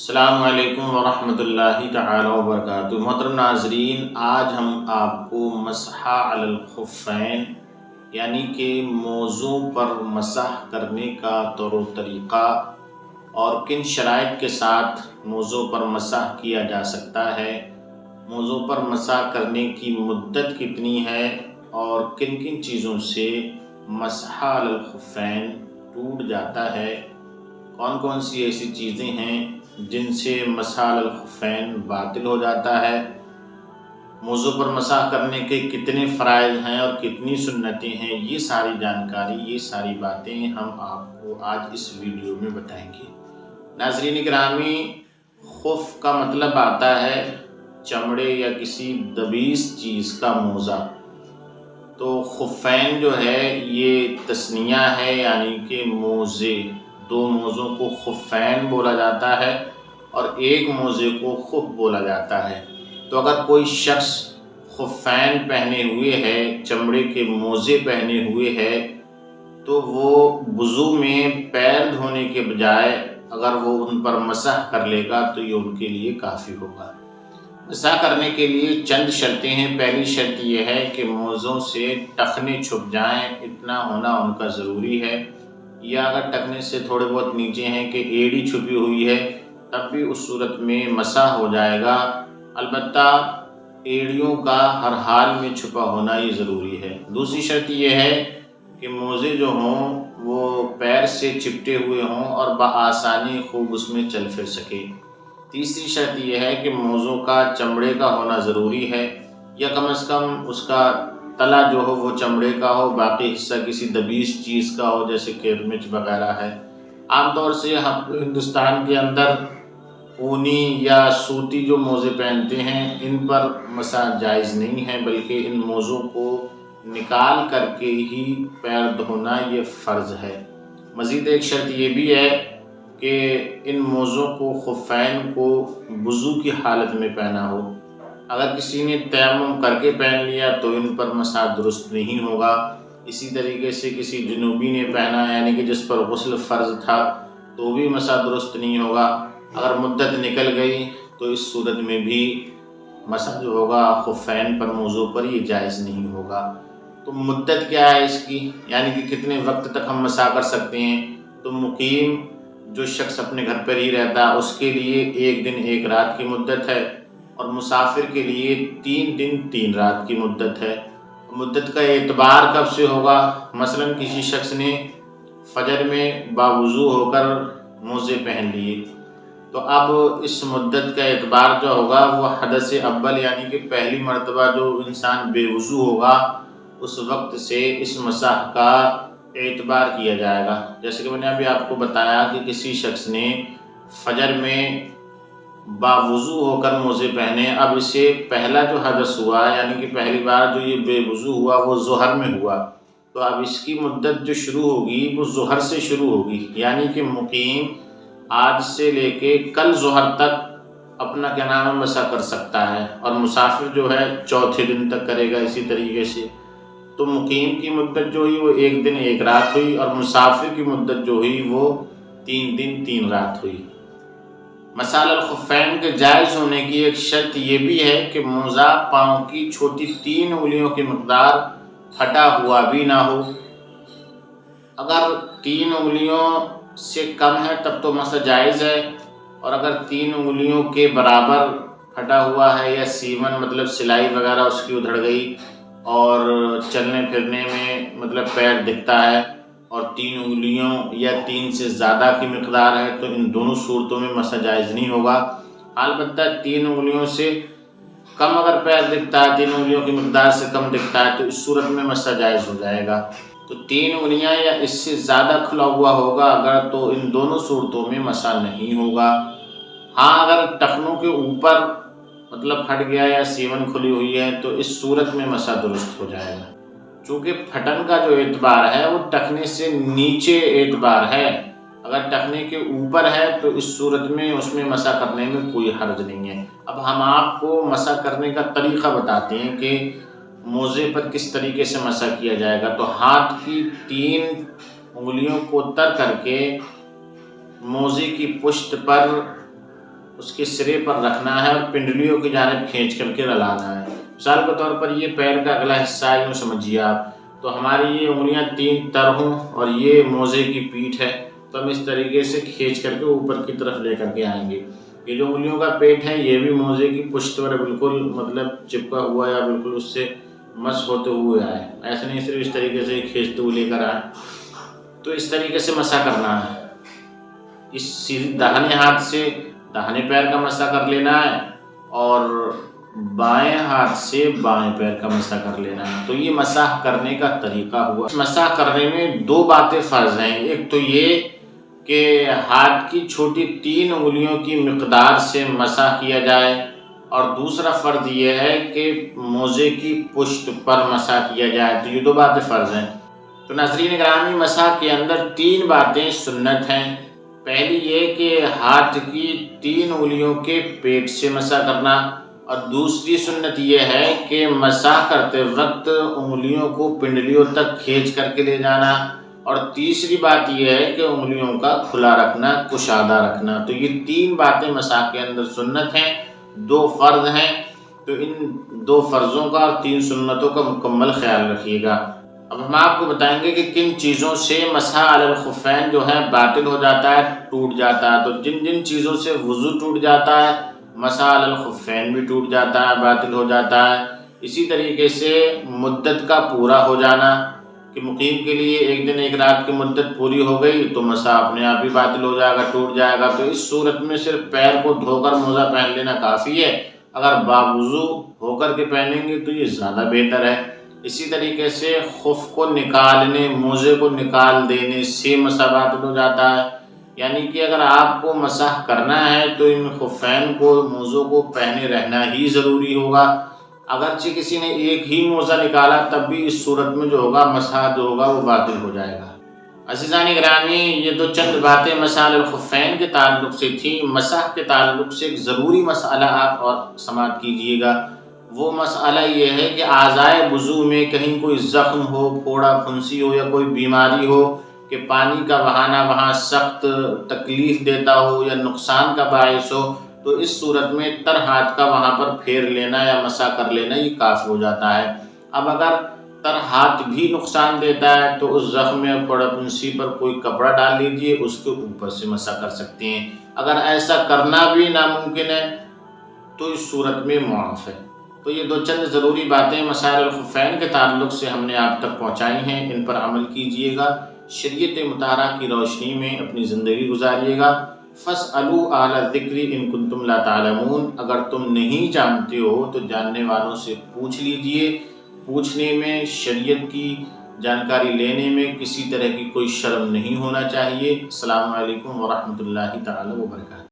السلام علیکم ورحمۃ اللہ تعالی وبرکاتہ۔ محترم ناظرین، آج ہم آپ کو مسح علی الخفین یعنی کہ موزوں پر مسح کرنے کا طور و طریقہ اور کن شرائط کے ساتھ موزوں پر مسح کیا جا سکتا ہے، موزوں پر مسح کرنے کی مدت کتنی ہے اور کن کن چیزوں سے مسح علی الخفین ٹوٹ جاتا ہے، کون کون سی ایسی چیزیں ہیں جن سے مسح علی الخفین باطل ہو جاتا ہے، موضوع پر مسح کرنے کے کتنے فرائض ہیں اور کتنی سنتیں ہیں، یہ ساری جانکاری، یہ ساری باتیں ہم آپ کو آج اس ویڈیو میں بتائیں گے۔ ناظرین گرامی، خف کا مطلب آتا ہے چمڑے یا کسی دبیس چیز کا موزہ، تو خفین جو ہے یہ تثنیہ ہے، یعنی کہ موزے، دو موزوں کو خفین بولا جاتا ہے اور ایک موزے کو خف بولا جاتا ہے۔ تو اگر کوئی شخص خفین پہنے ہوئے ہے، چمڑے کے موزے پہنے ہوئے ہے، تو وہ وضو میں پیر دھونے کے بجائے اگر وہ ان پر مسح کر لے گا تو یہ ان کے لیے کافی ہوگا۔ مسح کرنے کے لیے چند شرطیں ہیں۔ پہلی شرط یہ ہے کہ موزوں سے ٹخنے چھپ جائیں، اتنا ہونا ان کا ضروری ہے، یا اگر ٹخنے سے تھوڑے بہت نیچے ہیں کہ ایڑی چھپی ہوئی ہے تب بھی اس صورت میں مسح ہو جائے گا، البتہ ایڑیوں کا ہر حال میں چھپا ہونا یہ ضروری ہے۔ دوسری شرط یہ ہے کہ موزے جو ہوں وہ پیر سے چپٹے ہوئے ہوں اور بآسانی خوب اس میں چل پھر سکے۔ تیسری شرط یہ ہے کہ موزوں کا چمڑے کا ہونا ضروری ہے، یا کم از کم اس کا تلا جو ہو وہ چمڑے کا ہو، باقی حصہ کسی دبیس چیز کا ہو جیسے کہ مرچ وغیرہ ہے۔ عام طور سے ہم ہندوستان کے اندر اونی یا سوتی جو موزے پہنتے ہیں ان پر مسح جائز نہیں ہے، بلکہ ان موزوں کو نکال کر کے ہی پیر دھونا یہ فرض ہے۔ مزید ایک شرط یہ بھی ہے کہ ان موزوں کو، خفین کو، وضو کی حالت میں پہنا ہو۔ اگر کسی نے تیمم کر کے پہن لیا تو ان پر مسح درست نہیں ہوگا۔ اسی طریقے سے کسی جنوبی نے پہنا، یعنی کہ جس پر غسل فرض تھا، تو بھی مسح درست نہیں ہوگا۔ اگر مدت نکل گئی تو اس صورت میں بھی مسح جو ہوگا خفین پر، موزوں پر، یہ جائز نہیں ہوگا۔ تو مدت کیا ہے اس کی، یعنی کہ کتنے وقت تک ہم مسح کر سکتے ہیں؟ تو مقیم جو شخص اپنے گھر پر ہی رہتا ہے اس کے لیے 1 دن 1 رات کی مدت ہے، اور مسافر کے لیے 3 دن 3 رات کی مدت ہے۔ مدت کا اعتبار کب سے ہوگا؟ مثلا کسی شخص نے فجر میں باوضو ہو کر موزے پہن لیے، تو اب اس مدت کا اعتبار جو ہوگا وہ حدث اول، یعنی کہ پہلی مرتبہ جو انسان بے وضو ہوگا اس وقت سے اس مسح کا اعتبار کیا جائے گا۔ جیسے کہ میں نے ابھی آپ کو بتایا کہ کسی شخص نے فجر میں باوضو ہو کر موزے پہنے، اب اسے پہلا جو حدث ہوا، یعنی کہ پہلی بار جو یہ بے وضو ہوا وہ ظہر میں ہوا، تو اب اس کی مدت جو شروع ہوگی وہ ظہر سے شروع ہوگی، یعنی کہ مقیم آج سے لے کے کل ظہر تک اپنا مسح کر سکتا ہے، اور مسافر جو ہے چوتھے دن تک کرے گا اسی طریقے سے۔ تو مقیم کی مدت جو ہوئی وہ 1 دن 1 رات ہوئی، اور مسافر کی مدت جو ہوئی وہ 3 دن 3 رات ہوئی۔ مسح علی الخفین کے جائز ہونے کی ایک شرط یہ بھی ہے کہ موزہ پاؤں کی چھوٹی 3 انگلیوں کی مقدار پھٹا ہوا بھی نہ ہو۔ اگر 3 انگلیوں سے کم ہے تب تو مسح جائز ہے، اور اگر 3 انگلیوں کے برابر پھٹا ہوا ہے، یا سیون مطلب سلائی وغیرہ اس کی ادھڑ گئی اور چلنے پھرنے میں مطلب پیر دکھتا ہے، اور 3 انگلیوں یا 3 سے زیادہ کی مقدار ہے، تو ان دونوں صورتوں میں مسح جائز نہیں ہوگا۔ البتہ 3 انگلیوں سے کم اگر پیر دکھتا ہے، 3 انگلیوں کی مقدار سے کم دکھتا ہے، تو اس صورت میں مسح جائز ہو جائے گا۔ تو 3 انگلیاں یا اس سے زیادہ کھلا ہوا ہوگا اگر، تو ان دونوں صورتوں میں مسح نہیں ہوگا۔ ہاں، اگر ٹخنوں کے اوپر مطلب پھٹ گیا یا سیون کھلی ہوئی ہے تو اس صورت میں مسح درست ہو جائے گا، چونکہ پھٹن کا جو اعتبار ہے وہ ٹخنے سے نیچے اعتبار ہے۔ اگر ٹخنے کے اوپر ہے تو اس صورت میں اس میں مسح کرنے میں کوئی حرج نہیں ہے۔ اب ہم آپ کو مسح کرنے کا طریقہ بتاتے ہیں کہ موزے پر کس طریقے سے مسح کیا جائے گا۔ تو ہاتھ کی 3 انگلیوں کو تر کر کے موزے کی پشت پر اس کے سرے پر رکھنا ہے اور پنڈلیوں کی جانب کھینچ کر کے رلانا ہے۔ مثال کے طور پر یہ پیر کا اگلا حصہ ہے، یوں سمجھیے آپ، تو ہماری یہ انگلیاں 3 تر ہوں اور یہ موزے کی پیٹھ ہے، تو ہم اس طریقے سے کھینچ کر کے اوپر کی طرف لے کر کے آئیں گے۔ یہ جو انگلیوں کا پیٹ ہے یہ بھی موزے کی پشت پر بالکل مطلب چپکا ہوا یا بالکل اس سے مس ہوتے ہوئے آئے، ایسے نہیں صرف اس طریقے سے کھینچتے ہوئے لے کر آئے۔ تو اس طریقے سے مسح کرنا ہے، اس داہنے ہاتھ سے داہنے پیر کا مسح کر لینا ہے اور بائیں ہاتھ سے بائیں پیر کا مسح کر لینا ہے۔ تو یہ مسح کرنے کا طریقہ ہوا۔ مسح کرنے میں 2 باتیں فرض ہیں، ایک تو یہ کہ ہاتھ کی چھوٹی 3 انگلیوں کی مقدار سے مسح کیا جائے، اور دوسرا فرض یہ ہے کہ موزے کی پشت پر مسح کیا جائے۔ تو یہ 2 باتیں فرض ہیں۔ تو ناظرین گرامی، مسح کے اندر 3 باتیں سنت ہیں۔ پہلی یہ کہ ہاتھ کی 3 انگلیوں کے پیٹ سے مسح کرنا، اور دوسری سنت یہ ہے کہ مسح کرتے وقت انگلیوں کو پنڈلیوں تک کھینچ کر کے لے جانا، اور تیسری بات یہ ہے کہ انگلیوں کا کھلا رکھنا، کشادہ رکھنا۔ تو یہ 3 باتیں مسح کے اندر سنت ہیں، 2 فرض ہیں۔ تو ان 2 فرضوں کا اور 3 سنتوں کا مکمل خیال رکھیے گا۔ اب ہم آپ کو بتائیں گے کہ کن چیزوں سے مسح علی الخفین جو ہے باطل ہو جاتا ہے، ٹوٹ جاتا ہے۔ تو جن چیزوں سے وضو ٹوٹ جاتا ہے، مسح علی الخفین بھی ٹوٹ جاتا ہے، باطل ہو جاتا ہے۔ اسی طریقے سے مدت کا پورا ہو جانا، کہ مقیم کے لیے 1 دن 1 رات کی مدت پوری ہو گئی تو مسح اپنے آپ ہی باطل ہو جائے گا، ٹوٹ جائے گا۔ تو اس صورت میں صرف پیر کو دھو کر موزہ پہن لینا کافی ہے، اگر باوضو ہو کر کے پہنیں گے تو یہ زیادہ بہتر ہے۔ اسی طریقے سے خف کو نکالنے، موزے کو نکال دینے سے مسح باطل ہو جاتا ہے، یعنی کہ اگر آپ کو مسح کرنا ہے تو ان خفین کو، موزوں کو پہنے رہنا ہی ضروری ہوگا۔ اگرچہ کسی نے ایک ہی موزہ نکالا تب بھی اس صورت میں جو ہوگا مسح جو ہوگا وہ باطل ہو جائے گا۔ عزیزان گرامی، یہ 2 چند باتیں مسح علی الخفین کے تعلق سے تھیں۔ مسح کے تعلق سے ایک ضروری مسئلہ آپ اور سماعت کیجئے گا۔ وہ مسئلہ یہ ہے کہ اعضائے وضو میں کہیں کوئی زخم ہو، پھوڑا پھنسی ہو یا کوئی بیماری ہو کہ پانی کا بہانا وہاں سخت تکلیف دیتا ہو یا نقصان کا باعث ہو، تو اس صورت میں تر ہاتھ کا وہاں پر پھیر لینا یا مسح کر لینا یہ کافی ہو جاتا ہے۔ اب اگر تر ہاتھ بھی نقصان دیتا ہے تو اس زخم یا پھوڑا پھنسی پر کوئی کپڑا ڈال لیجئے، اس کے اوپر سے مسح کر سکتے ہیں۔ اگر ایسا کرنا بھی ناممکن ہے تو اس صورت میں معاف ہے۔ تو یہ 2 چند ضروری باتیں مسح علی الخفین کے تعلق سے ہم نے آپ تک پہنچائی ہیں، ان پر عمل کیجئے گا، شریعت مطہرہ کی روشنی میں اپنی زندگی گزاریے گا۔ فَاسْأَلُوا أَهْلَ الذِّكْرِ إِن كُنتُمْ لَا تَعْلَمُونَ، اگر تم نہیں جانتے ہو تو جاننے والوں سے پوچھ لیجئے۔ پوچھنے میں، شریعت کی جانکاری لینے میں کسی طرح کی کوئی شرم نہیں ہونا چاہیے۔ السلام علیکم ورحمۃ اللہ تعالی وبرکاتہ۔